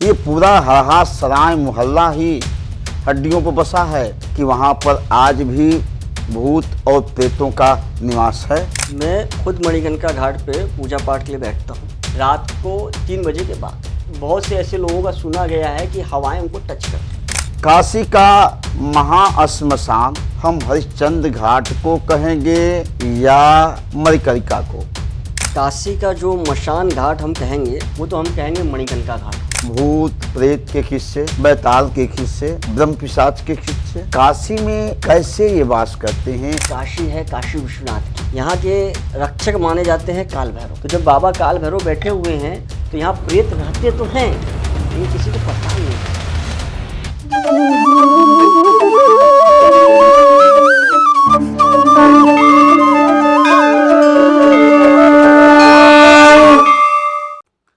ये पूरा हरहा सराय मोहल्ला ही हड्डियों पर बसा है कि वहाँ पर आज भी भूत और प्रेतों का निवास है। मैं खुद मणिकर्णिका घाट पे पूजा पाठ के लिए बैठता हूँ रात को 3 बजे के बाद। बहुत से ऐसे लोगों का सुना गया है कि हवाएं उनको टच करती। काशी का महाश्मशान हम हरिश्चंद्र घाट को कहेंगे या मणिकर्णिका को? काशी का जो मशान घाट हम कहेंगे वो तो हम कहेंगे मणिकर्णिका घाट। भूत प्रेत के किस्से, बैताल के किस्से, ब्रह्म पिशाच के किस्से काशी में कैसे ये वास करते हैं। काशी है काशी विश्वनाथ की, यहाँ के रक्षक माने जाते हैं काल भैरव। तो जब बाबा काल भैरव बैठे हुए हैं तो यहाँ प्रेत रहते तो हैं, लेकिन किसी को पता नहीं है।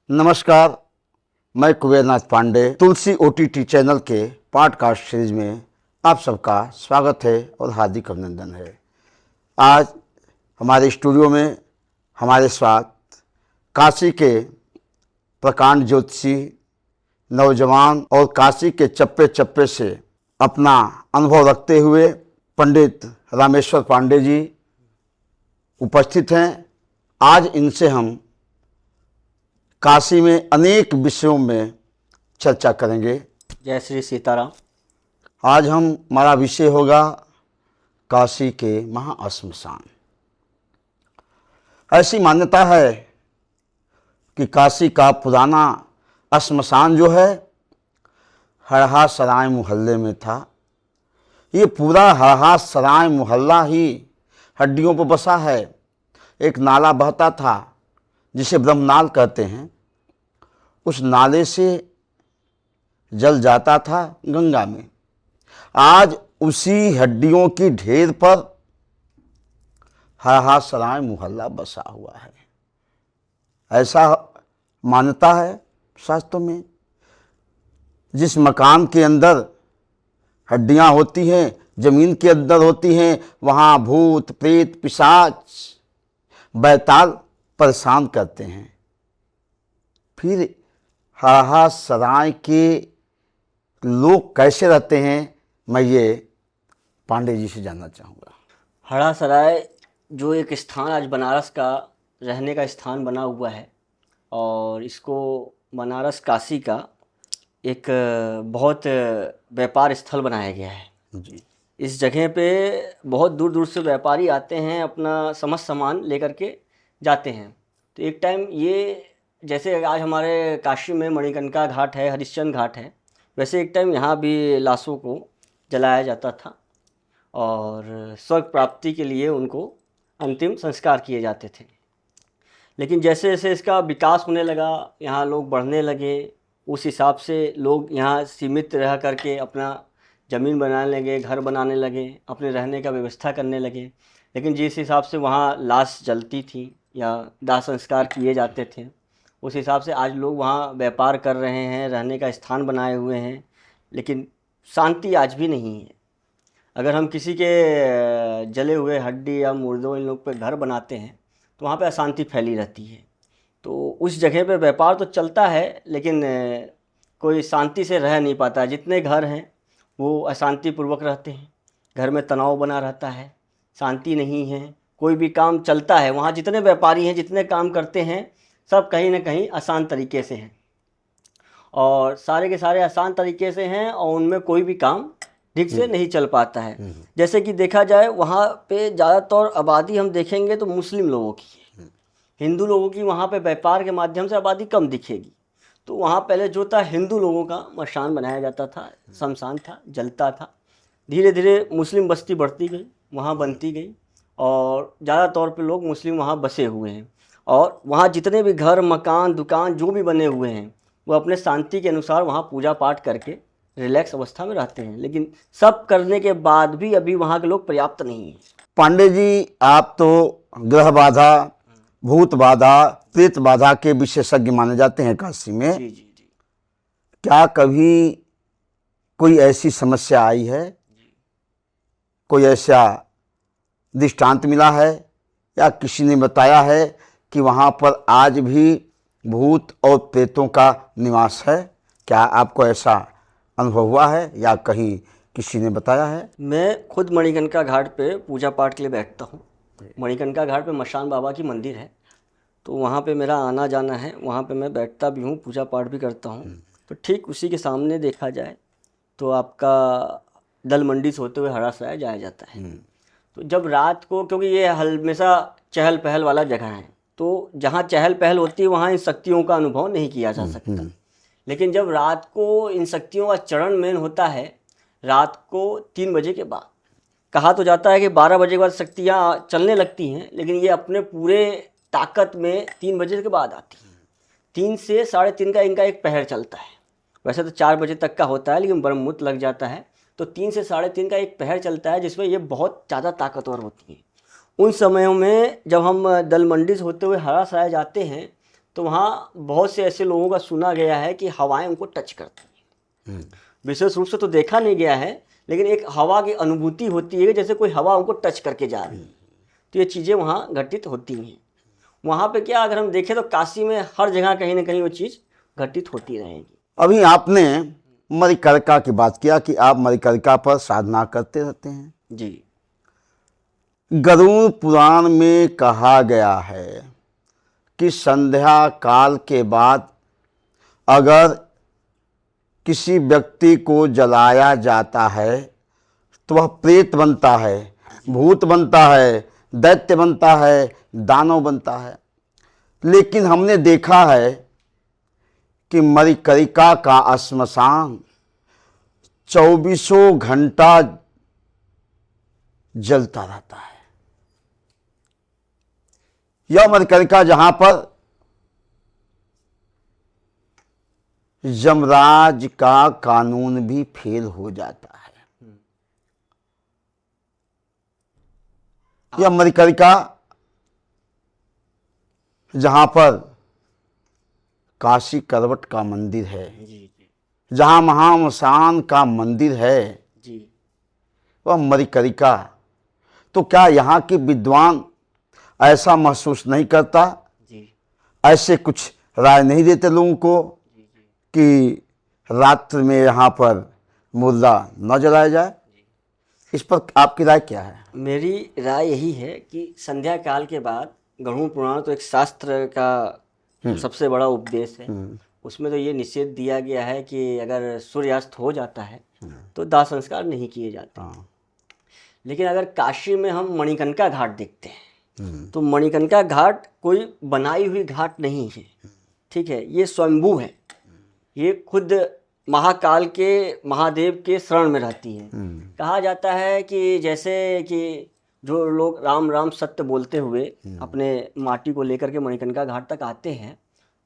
नमस्कार, मैं कुबेरनाथ पांडे तुलसी OTT चैनल के पॉडकास्ट सीरीज में आप सबका स्वागत है और हार्दिक अभिनंदन है। आज हमारे स्टूडियो में हमारे साथ काशी के प्रकांड ज्योतिषी, नौजवान और काशी के चप्पे चप्पे से अपना अनुभव रखते हुए पंडित रामेश्वर पांडे जी उपस्थित हैं। आज इनसे हम काशी में अनेक विषयों में चर्चा करेंगे। जय श्री सीताराम। आज हमारा विषय होगा काशी के महाश्मशान। ऐसी मान्यता है कि काशी का पुराना श्मशान जो है हरहा सराय मोहल्ले में था। ये पूरा हरहा सराय मोहल्ला ही हड्डियों पर बसा है। एक नाला बहता था जिसे ब्रह्मनाल कहते हैं। उस नाले से जल जाता था गंगा में। आज उसी हड्डियों की ढेर पर हरहा सराय मोहल्ला बसा हुआ है। ऐसा मान्यता है शास्त्रों में। जिस मकान के अंदर हड्डियां होती हैं, जमीन के अंदर होती हैं, वहाँ भूत प्रेत पिशाच बैताल परेशान करते हैं। फिर हरहा सराय के लोग कैसे रहते हैं, मैं ये पांडे जी से जानना चाहूँगा। हरहा सराय जो एक स्थान आज बनारस का रहने का स्थान बना हुआ है और इसको बनारस काशी का एक बहुत व्यापार स्थल बनाया गया है जी। इस जगह पे बहुत दूर दूर से व्यापारी आते हैं, अपना समस्त सामान लेकर के जाते हैं। तो एक टाइम ये जैसे आज हमारे काशी में मणिकर्णिका घाट है, हरिश्चंद्र घाट है, वैसे एक टाइम यहाँ भी लाशों को जलाया जाता था और स्वर्ग प्राप्ति के लिए उनको अंतिम संस्कार किए जाते थे। लेकिन जैसे जैसे इसका विकास होने लगा, यहाँ लोग बढ़ने लगे, उस हिसाब से लोग यहाँ सीमित रह करके अपना ज़मीन बनाने लगे, घर बनाने लगे, अपने रहने का व्यवस्था करने लगे। लेकिन जिस हिसाब से वहाँ लाश जलती थी या दाह संस्कार किए जाते थे, उस हिसाब से आज लोग वहाँ व्यापार कर रहे हैं, रहने का स्थान बनाए हुए हैं, लेकिन शांति आज भी नहीं है। अगर हम किसी के जले हुए हड्डी या मुर्दों इन लोग पे घर बनाते हैं तो वहाँ पे अशांति फैली रहती है। तो उस जगह पे व्यापार तो चलता है, लेकिन कोई शांति से रह नहीं पाता। जितने घर हैं वो अशांतिपूर्वक रहते हैं, घर में तनाव बना रहता है, शांति नहीं है, कोई भी काम चलता है। वहाँ जितने व्यापारी हैं, जितने काम करते हैं, सब कहीं ना कहीं आसान तरीके से हैं और सारे के सारे आसान तरीके से हैं और उनमें कोई भी काम ठीक से नहीं चल पाता है। जैसे कि देखा जाए वहाँ पे ज़्यादातर आबादी हम देखेंगे तो मुस्लिम लोगों की है। हिंदू लोगों की वहाँ पे व्यापार के माध्यम से आबादी कम दिखेगी। तो वहाँ पहले जो था हिंदू लोगों का मशान बनाया जाता था, शमशान था, जलता था। धीरे धीरे मुस्लिम बस्ती बढ़ती गई, वहाँ बनती गई और ज़्यादा तौर पे लोग मुस्लिम वहाँ बसे हुए हैं और वहाँ जितने भी घर, मकान, दुकान जो भी बने हुए हैं वो अपने शांति के अनुसार वहाँ पूजा पाठ करके रिलैक्स अवस्था में रहते हैं। लेकिन सब करने के बाद भी अभी वहाँ के लोग पर्याप्त नहीं हैं। पांडे जी, आप तो ग्रह बाधा, भूत बाधा, प्रेत बाधा के विशेषज्ञ माने जाते हैं काशी में। जी जी जी। क्या कभी कोई ऐसी समस्या आई है, कोई ऐसा दृष्टांत मिला है या किसी ने बताया है कि वहाँ पर आज भी भूत और प्रेतों का निवास है? क्या आपको ऐसा अनुभव हुआ है या कहीं किसी ने बताया है? मैं खुद मणिकर्णिका घाट पे पूजा पाठ के लिए बैठता हूँ। मणिकर्णिका घाट पे मशान बाबा की मंदिर है, तो वहाँ पे मेरा आना जाना है, वहाँ पे मैं बैठता भी हूँ, पूजा पाठ भी करता हूँ। तो ठीक उसी के सामने देखा जाए तो आपका दल मंडी से होते हुए हरासराय जाया जाता है। तो जब रात को, क्योंकि ये हमेशा चहल पहल वाला जगह है, तो जहाँ चहल पहल होती है वहाँ इन शक्तियों का अनुभव नहीं किया जा सकता। लेकिन जब रात को इन शक्तियों का चरण मेन होता है रात को 3 बजे के बाद। कहा तो जाता है कि 12 बजे के बाद शक्तियाँ चलने लगती हैं, लेकिन ये अपने पूरे ताकत में 3 बजे के बाद आती हैं। 3 से 3:30 का इनका एक पहर चलता है। वैसे तो 4 बजे तक का होता है, लेकिन ब्रह्म मुहूर्त लग जाता है, तो 3 से 3:30 का एक पहर चलता है, जिसमें ये बहुत ज़्यादा ताकतवर होती हैं। उन समयों में जब हम दल मंडी से होते हुए हरासराय जाते हैं, तो वहाँ बहुत से ऐसे लोगों का सुना गया है कि हवाएं उनको टच करती हैं। विशेष रूप से तो देखा नहीं गया है, लेकिन एक हवा की अनुभूति होती है जैसे कोई हवा उनको टच करके जा रही है। तो ये चीज़ें वहाँ घटित होती हैं। वहाँ पे क्या, अगर हम देखें तो काशी में हर जगह कहीं ना कहीं वो चीज़ घटित होती रहेगी। अभी आपने मणिकर्णिका की बात किया कि आप मणिकर्णिका पर साधना करते रहते हैं। जी। गरुड़ पुराण में कहा गया है कि संध्या काल के बाद अगर किसी व्यक्ति को जलाया जाता है तो वह प्रेत बनता है, भूत बनता है, दैत्य बनता है, दानव बनता है। लेकिन हमने देखा है कि मणिकर्णिका का श्मशान 24 घंटा जलता रहता है। यह मणिकर्णिका जहां पर यमराज का कानून भी फेल हो जाता है। यह मणिकर्णिका जहां पर काशी करवट का मंदिर है, जहां महामसान का मंदिर है, जी। वह मणिकर्णिका, तो क्या यहाँ के विद्वान ऐसा महसूस नहीं करता? जी। ऐसे कुछ राय नहीं देते लोगों को कि रात्रि में यहाँ पर मुर्दा न जलाया जाए? इस पर आपकी राय क्या है? मेरी राय यही है कि संध्या काल के बाद, गरुड़ पुराण तो एक शास्त्र का सबसे बड़ा उपदेश है। उसमें तो ये निषेध दिया गया है कि अगर सूर्यास्त हो जाता है तो दाह संस्कार नहीं किए जाते। लेकिन अगर काशी में हम मणिकर्णिका घाट देखते हैं तो मणिकर्णिका घाट कोई बनाई हुई घाट नहीं है, ठीक है, ये स्वयंभू है। ये खुद महाकाल के महादेव के शरण में रहती है। कहा जाता है कि जैसे कि जो लोग राम राम सत्य बोलते हुए अपने माटी को लेकर के मणिकर्णिका घाट तक आते हैं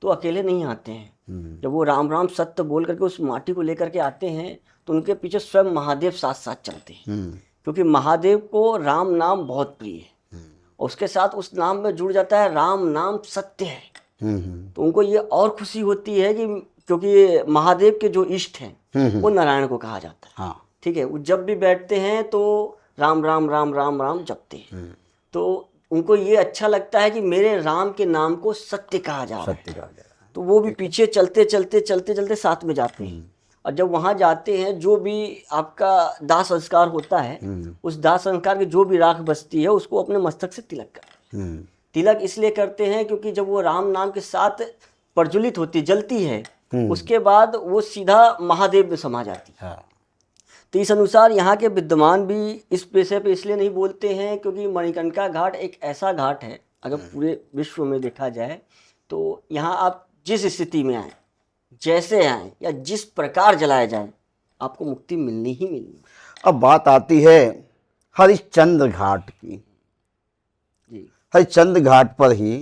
तो अकेले नहीं आते हैं। जब वो राम राम सत्य बोल करके उस माटी को लेकर के आते हैं तो उनके पीछे स्वयं महादेव साथ साथ चलते हैं, क्योंकि महादेव को राम नाम बहुत प्रिय है। और उसके साथ उस नाम में जुड़ जाता है राम नाम सत्य है। तो उनको ये और खुशी होती है कि क्योंकि महादेव के जो इष्ट हैं वो नारायण को कहा जाता है। हाँ। ठीक है, वो जब भी बैठते हैं तो राम राम राम राम राम जपते हैं। तो उनको ये अच्छा लगता है कि मेरे राम के नाम को सत्य कहा जा रहा है। तो वो भी पीछे चलते चलते चलते चलते साथ में जाते हैं। और जब वहाँ जाते हैं, जो भी आपका दाह संस्कार होता है, उस दाह संस्कार की जो भी राख बचती है उसको अपने मस्तक से तिलक करते हैं। तिलक इसलिए करते हैं क्योंकि जब वो राम नाम के साथ प्रज्वलित होती, जलती है, उसके बाद वो सीधा महादेव में समा जाती है। तो इस अनुसार यहाँ के विद्वान भी इस विषय पे इसलिए नहीं बोलते हैं क्योंकि मणिकर्णिका घाट एक ऐसा घाट है, अगर पूरे विश्व में देखा जाए तो यहाँ आप जिस स्थिति में आए, जैसे आए या जिस प्रकार जलाए जाए, आपको मुक्ति मिलनी ही मिलनी। अब बात आती है हरिश्चंद्र घाट की। जी। हरिश्चंद्र घाट पर ही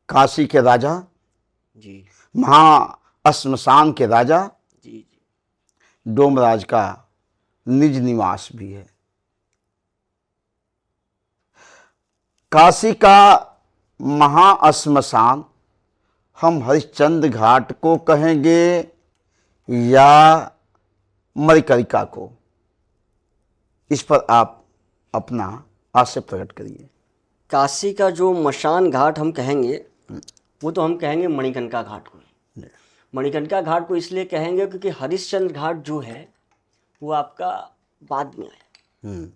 काशी के राजा, जी। महाश्मशान के राजा जी। जी। डोमराज का निज निवास भी है। काशी का महाश्मशान हम हरिश्चंद्र घाट को कहेंगे या मणिकर्णिका को? इस पर आप अपना आशय प्रकट करिए। काशी का जो मशान घाट हम कहेंगे वो तो हम कहेंगे मणिकर्णिका घाट को। मणिकर्णिका घाट को इसलिए कहेंगे क्योंकि हरिश्चंद्र घाट जो है वो आपका बाद में आया।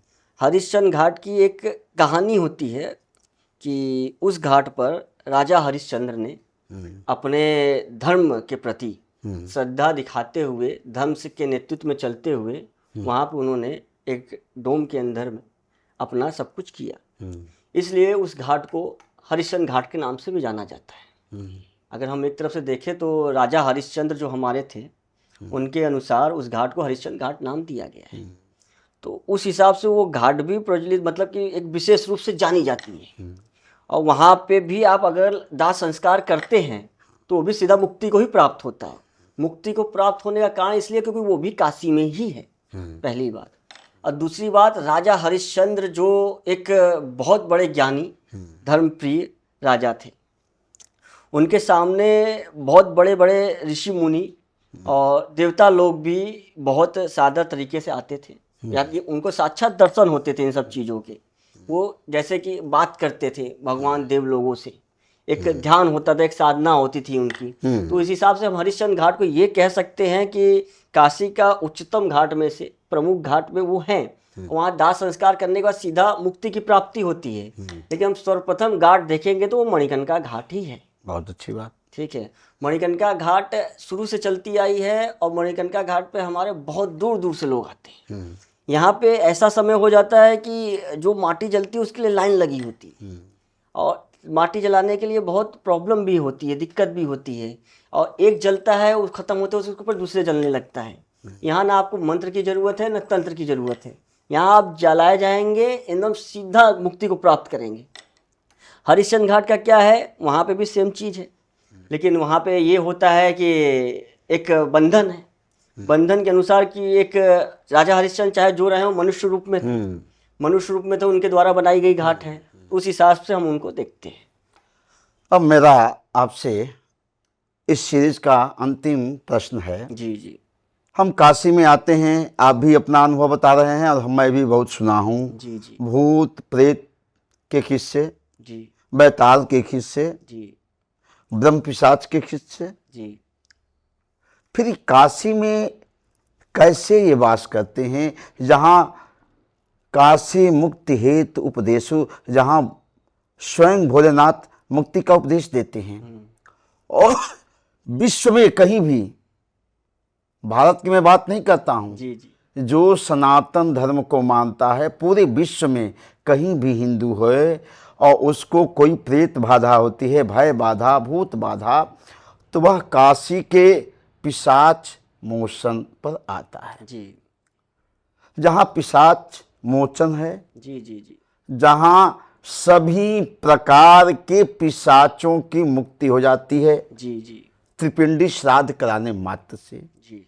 हरिश्चंद्र घाट की एक कहानी होती है कि उस घाट पर राजा हरिश्चंद्र ने अपने धर्म के प्रति श्रद्धा दिखाते हुए, धर्म के नेतृत्व में चलते हुए वहाँ पर उन्होंने एक डोम के अंदर में अपना सब कुछ किया। इसलिए उस घाट को हरिश्चंद्र घाट के नाम से भी जाना जाता है। अगर हम एक तरफ से देखें तो राजा हरिश्चंद्र जो हमारे थे उनके अनुसार उस घाट को हरिश्चंद्र घाट नाम दिया गया है। तो उस हिसाब से वो घाट भी प्रज्वलित, मतलब कि एक विशेष रूप से जानी जाती है। और वहाँ पे भी आप अगर दाह संस्कार करते हैं तो वो भी सीधा मुक्ति को ही प्राप्त होता है। मुक्ति को प्राप्त होने का कारण इसलिए क्योंकि वो भी काशी में ही है, पहली बात। और दूसरी बात, राजा हरिश्चंद्र जो एक बहुत बड़े ज्ञानी, धर्मप्रिय राजा थे, उनके सामने बहुत बड़े बड़े ऋषि मुनि और देवता लोग भी बहुत सादा तरीके से आते थे। यानी उनको साक्षात दर्शन होते थे इन सब चीज़ों के। वो जैसे कि बात करते थे भगवान देव लोगों से, एक ध्यान होता था, एक साधना होती थी उनकी। तो इस हिसाब से हम हरिश्चंद्र घाट को ये कह सकते हैं कि काशी का उच्चतम घाट में से प्रमुख घाट में वो हैं। वहाँ दाह संस्कार करने के बाद सीधा मुक्ति की प्राप्ति होती है। लेकिन हम सर्वप्रथम घाट देखेंगे तो वो मणिकर्णिका घाट ही है। बहुत अच्छी बात। ठीक है, मणिकर्णिका घाट शुरू से चलती आई है और मणिकर्णिका घाट पे हमारे बहुत दूर दूर से लोग आते हैं। यहाँ पे ऐसा समय हो जाता है कि जो माटी जलती है उसके लिए लाइन लगी होती है और माटी जलाने के लिए बहुत प्रॉब्लम भी होती है, दिक्कत भी होती है। और एक जलता है, वो ख़त्म होते है, उसके ऊपर दूसरे जलने लगता है। यहाँ ना आपको मंत्र की ज़रूरत है, ना तंत्र की ज़रूरत है। यहाँ आप जलाए जाएंगे, एकदम सीधा मुक्ति को प्राप्त करेंगे। हरिश्चंद्र घाट का क्या है, वहाँ पे भी सेम चीज़ है, लेकिन वहाँ पे ये होता है कि एक बंधन है। बंधन के अनुसार कि एक राजा हरिश्चंद्र चाहे जो रहे हो मनुष्य रूप में थे, मनुष्य रूप में तो उनके द्वारा बनाई गई घाट है। उस हिसाब से हम उनको देखते हैं। अब मेरा आपसे इस सीरीज का अंतिम प्रश्न है। जी जी। हम काशी में आते हैं, आप भी अपना अनुभव बता रहे हैं और मैं भी बहुत सुना हूँ। जी जी। भूत प्रेत के किस्से, जी बैताल के किस्से, जी ब्रह्म पिशाच के किस्से। जी। फिर काशी में कैसे ये वास करते हैं, जहाँ काशी मुक्ति हेतु उपदेशो, जहाँ स्वयं भोलेनाथ मुक्ति का उपदेश देते हैं। और विश्व में कहीं भी, भारत की मैं बात नहीं करता हूँ, जी जी। जो सनातन धर्म को मानता है, पूरे विश्व में कहीं भी हिंदू है और उसको कोई प्रेत बाधा होती है, भय बाधा, भूत बाधा, तो वह काशी के पिशाच मोचन पर आता है। जी जहाँ पिशाच मोचन है, जी जी जी। जहाँ सभी प्रकार के पिशाचों की मुक्ति हो जाती है जी जी त्रिपिंडी श्राद्ध कराने मात्र से। जी।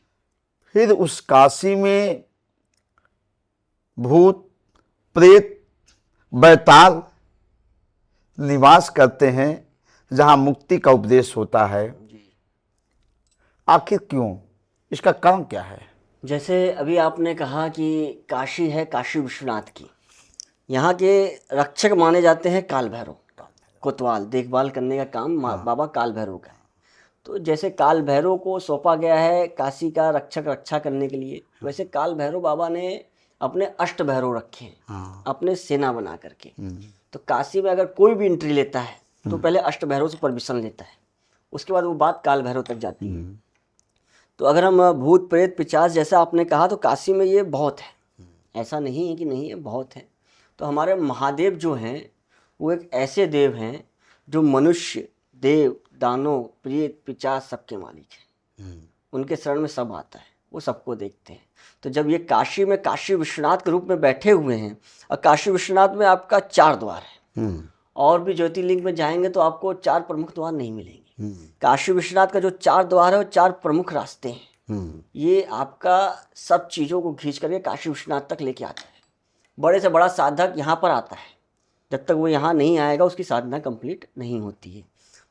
फिर उस काशी में भूत प्रेत बैताल निवास करते हैं, जहाँ मुक्ति का उपदेश होता है। जी। आखिर क्यों, इसका कारण क्या है? जैसे अभी आपने कहा कि काशी है काशी विश्वनाथ की, यहाँ के रक्षक माने जाते हैं काल भैरव, कोतवाल, देखभाल करने का काम बाबा काल भैरव का है। तो जैसे काल भैरव को सौंपा गया है काशी का रक्षा करने के लिए, वैसे काल भैरव बाबा ने अपने अष्ट भैरव रखे हैं अपने सेना बना करके। तो काशी में अगर कोई भी एंट्री लेता है तो पहले अष्ट भैरव से परमिशन लेता है, उसके बाद वो बात काल भैरव तक जाती है। तो अगर हम भूत प्रेत पिशाच जैसा आपने कहा, तो काशी में ये बहुत है, ऐसा नहीं है कि नहीं है, बहुत है। तो हमारे महादेव जो हैं वो एक ऐसे देव हैं जो मनुष्य, देव, दानव, प्रेत, पिशाच सबके मालिक हैं। उनके शरण में सब आता है, वो सबको देखते हैं। तो जब ये काशी में काशी विश्वनाथ के रूप में बैठे हुए हैं, और काशी विश्वनाथ में आपका 4 द्वार है, और भी ज्योतिर्लिंग में जाएंगे तो आपको 4 प्रमुख द्वार नहीं मिलेंगे। काशी विश्वनाथ का जो 4 द्वार है वो 4 प्रमुख रास्ते हैं। ये आपका सब चीज़ों को खींच करके काशी विश्वनाथ तक लेके आता है। बड़े से बड़ा साधक यहाँ पर आता है, जब तक वो यहाँ नहीं आएगा उसकी साधना कंप्लीट नहीं होती है।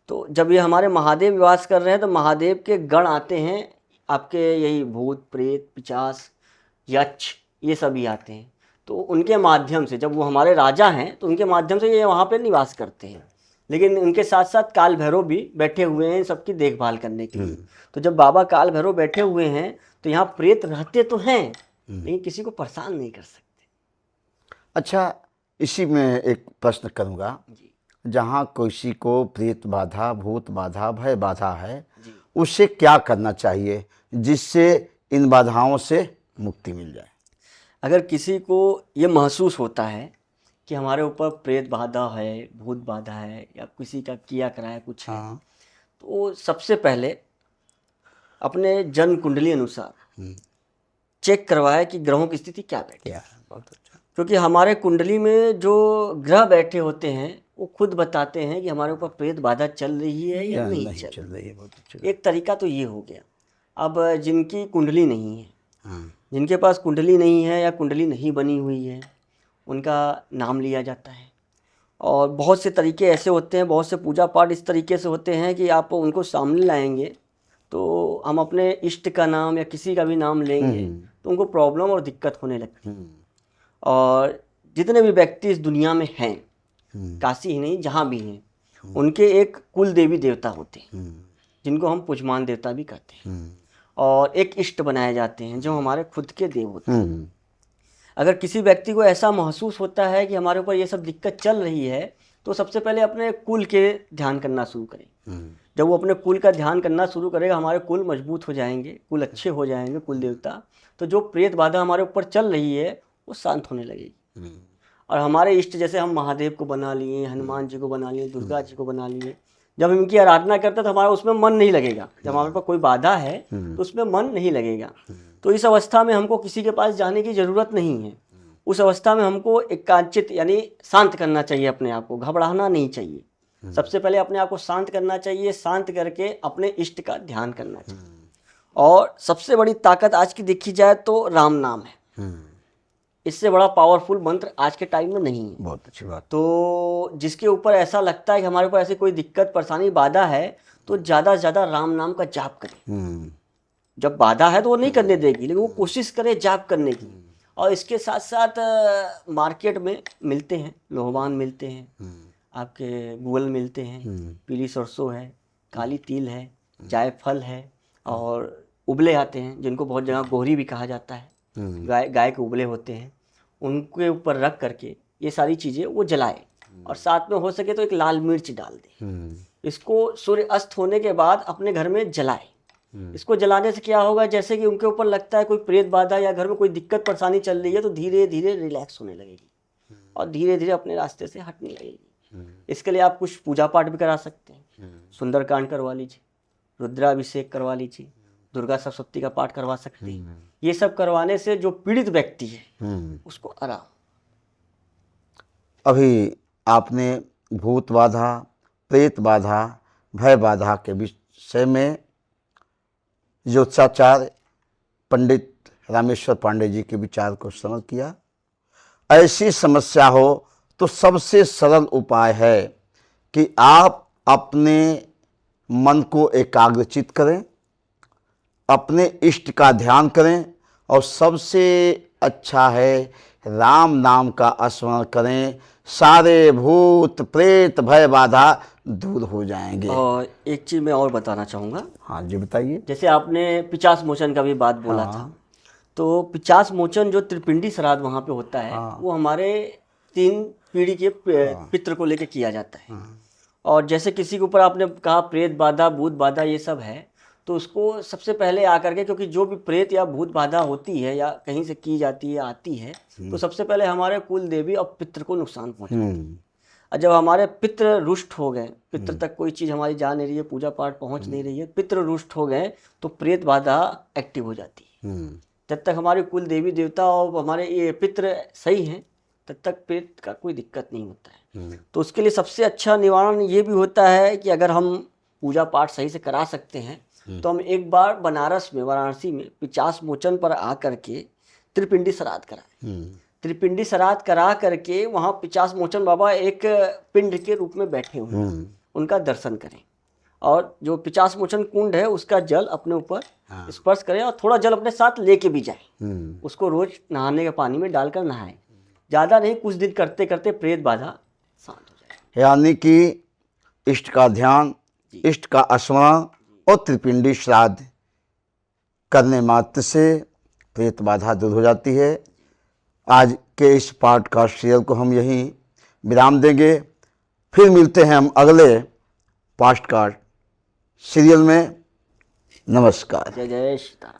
तो जब ये हमारे महादेव निवास कर रहे हैं तो महादेव के गण आते हैं, आपके यही भूत प्रेत पिशाच यक्ष ये सभी आते हैं। तो उनके माध्यम से, जब वो हमारे राजा हैं तो उनके माध्यम से ये वहाँ पे निवास करते हैं। लेकिन उनके साथ साथ काल भैरव भी बैठे हुए हैं सबकी देखभाल करने के लिए। तो जब बाबा काल भैरव बैठे हुए हैं तो यहाँ प्रेत रहते तो हैं लेकिन किसी को परेशान नहीं कर सकते। अच्छा, इसी में एक प्रश्न करूँगा। जी जहाँ किसी को प्रेत बाधा, भूत बाधा, भय बाधा है, जी। उसे क्या करना चाहिए जिससे इन बाधाओं से मुक्ति मिल जाए? अगर किसी को ये महसूस होता है कि हमारे ऊपर प्रेत बाधा है, भूत बाधा है या किसी का किया कराया कुछ है, हाँ। तो वो सबसे पहले अपने जन्म कुंडली अनुसार चेक करवाए कि ग्रहों की स्थिति क्या बैठी है। बहुत अच्छा। क्योंकि हमारे कुंडली में जो ग्रह बैठे होते हैं वो खुद बताते हैं कि हमारे ऊपर प्रेत बाधा चल रही है या नहीं चल चल रही है। बहुत अच्छा। रही। एक तरीका तो ये हो गया। अब जिनकी कुंडली नहीं है, हाँ। जिनके पास कुंडली नहीं है या कुंडली नहीं बनी हुई है, उनका नाम लिया जाता है। और बहुत से तरीके ऐसे होते हैं, बहुत से पूजा पाठ इस तरीके से होते हैं कि आप उनको सामने लाएंगे तो हम अपने इष्ट का नाम या किसी का भी नाम लेंगे तो उनको प्रॉब्लम और दिक्कत होने लगती है। और जितने भी व्यक्ति इस दुनिया में हैं, काशी ही नहीं जहाँ भी हैं, उनके एक कुल देवी देवता होते हैं जिनको हम पूजमान देवता भी कहते हैं। और एक इष्ट बनाए जाते हैं जो हमारे खुद के देव होते हैं। अगर किसी व्यक्ति को ऐसा महसूस होता है कि हमारे ऊपर ये सब दिक्कत चल रही है तो सबसे पहले अपने कुल के ध्यान करना शुरू करें। जब वो अपने कुल का ध्यान करना शुरू करेगा, हमारे कुल मजबूत हो जाएंगे, कुल अच्छे हो जाएंगे, कुल देवता, तो जो प्रेत बाधा हमारे ऊपर चल रही है वो शांत होने लगेगी। और हमारे इष्ट जैसे हम महादेव को बना लिए, हनुमान जी को बना लिए, दुर्गा जी को बना लिए, जब हम इनकी आराधना करते हैं तो हमारा उसमें मन नहीं लगेगा। जब हमारे पास कोई बाधा है तो उसमें मन नहीं लगेगा। तो इस अवस्था में हमको किसी के पास जाने की ज़रूरत नहीं है। उस अवस्था में हमको एकांचित यानी शांत करना चाहिए अपने आप को, घबराना नहीं चाहिए। सबसे पहले अपने आप को शांत करना चाहिए, शांत करके अपने इष्ट का ध्यान करना चाहिए। और सबसे बड़ी ताकत आज की देखी जाए तो राम नाम है। इससे बड़ा पावरफुल मंत्र आज के टाइम में नहीं है। बहुत अच्छी बात। तो जिसके ऊपर ऐसा लगता है कि हमारे ऊपर ऐसी कोई दिक्कत परेशानी बाधा है तो ज़्यादा से ज़्यादा राम नाम का जाप करें। जब बाधा है तो वो नहीं करने देगी, लेकिन वो कोशिश करे जाप करने की। और इसके साथ साथ मार्केट में मिलते हैं, लोहवान मिलते हैं, आपके गुगल मिलते हैं, पीली सरसों है, काली तिल है, जायफल है, और उबले आते हैं जिनको बहुत जगह गोहरी भी कहा जाता है। गाय के उबले होते हैं, उनके ऊपर रख करके ये सारी चीज़ें वो जलाए। और साथ में हो सके तो एक लाल मिर्च डाल दे। इसको सूर्य अस्त होने के बाद अपने घर में जलाए। इसको जलाने से क्या होगा, जैसे कि उनके ऊपर लगता है कोई प्रेत बाधा या घर में कोई दिक्कत परेशानी चल रही है तो धीरे धीरे रिलैक्स होने लगेगी और धीरे धीरे अपने रास्ते से हटने लगेगी। इसके लिए आप कुछ पूजा पाठ भी करा सकते हैं। सुंदरकांड करवा लीजिए, रुद्राभिषेक करवा लीजिए, दुर्गा सप्तशती का पाठ करवा सकते हैं। ये सब करवाने से जो पीड़ित व्यक्ति है उसको आराम। अभी आपने भूत बाधा, प्रेत बाधा, भय बाधा के विषय में ज्योतिषाचार्य पंडित रामेश्वर पांडे जी के विचार को श्रवण किया। ऐसी समस्या हो तो सबसे सरल उपाय है कि आप अपने मन को एकाग्रचित करें, अपने इष्ट का ध्यान करें, और सबसे अच्छा है राम नाम का स्मरण करें। सारे भूत प्रेत भय बाधा दूर हो जाएंगे। और एक चीज़ मैं और बताना चाहूँगा। हाँ जी, बताइए। जैसे आपने पिचास मोचन का भी बात बोला था, तो पिचास मोचन जो त्रिपिंडी श्राद्ध वहाँ पे होता है, वो हमारे 3 पीढ़ी के पितृ को लेके किया जाता है। और जैसे किसी के ऊपर आपने कहा प्रेत बाधा, भूत बाधा ये सब है, तो उसको सबसे पहले आकर के, क्योंकि जो भी प्रेत या भूत बाधा होती है या कहीं से की जाती है, आती है, तो सबसे पहले हमारे कुल देवी और पितृ को नुकसान पहुँचाती है। और जब हमारे पितृ रुष्ट हो गए, पितृ तक कोई चीज़ हमारी जा नहीं रही है, पूजा पाठ पहुँच नहीं रही है, पितृ रुष्ट हो गए, तो प्रेत बाधा एक्टिव हो जाती है। जब तक हमारे कुल देवी देवता और हमारे ये पितृ सही हैं तब तक प्रेत का कोई दिक्कत नहीं होता है। तो उसके लिए सबसे अच्छा निवारण ये भी होता है कि अगर हम पूजा पाठ सही से करा सकते हैं तो हम एक बार बनारस में, वाराणसी में पिचास मोचन पर आकर के त्रिपिंडी श्राद्ध कराएं। त्रिपिंडी श्राद्ध करा करके वहाँ पिचास मोचन बाबा एक पिंड के रूप में बैठे हुए हैं, उनका दर्शन करें। और जो पिचास मोचन कुंड है उसका जल अपने ऊपर स्पर्श करें और थोड़ा जल अपने साथ लेके भी जाए। उसको रोज नहाने के पानी में डालकर नहाएं। ज़्यादा नहीं, कुछ दिन करते करते प्रेत बाधा शांत हो जाए। यानी कि इष्ट का ध्यान, इष्ट का स्मरण और त्रिपिंडी श्राद्ध करने मात्र से प्रेत बाधा दूर हो जाती है। आज के इस पॉडकास्ट सीरियल को हम यहीं विराम देंगे। फिर मिलते हैं हम अगले पॉडकास्ट सीरियल में। नमस्कार। जय जय सीताराम।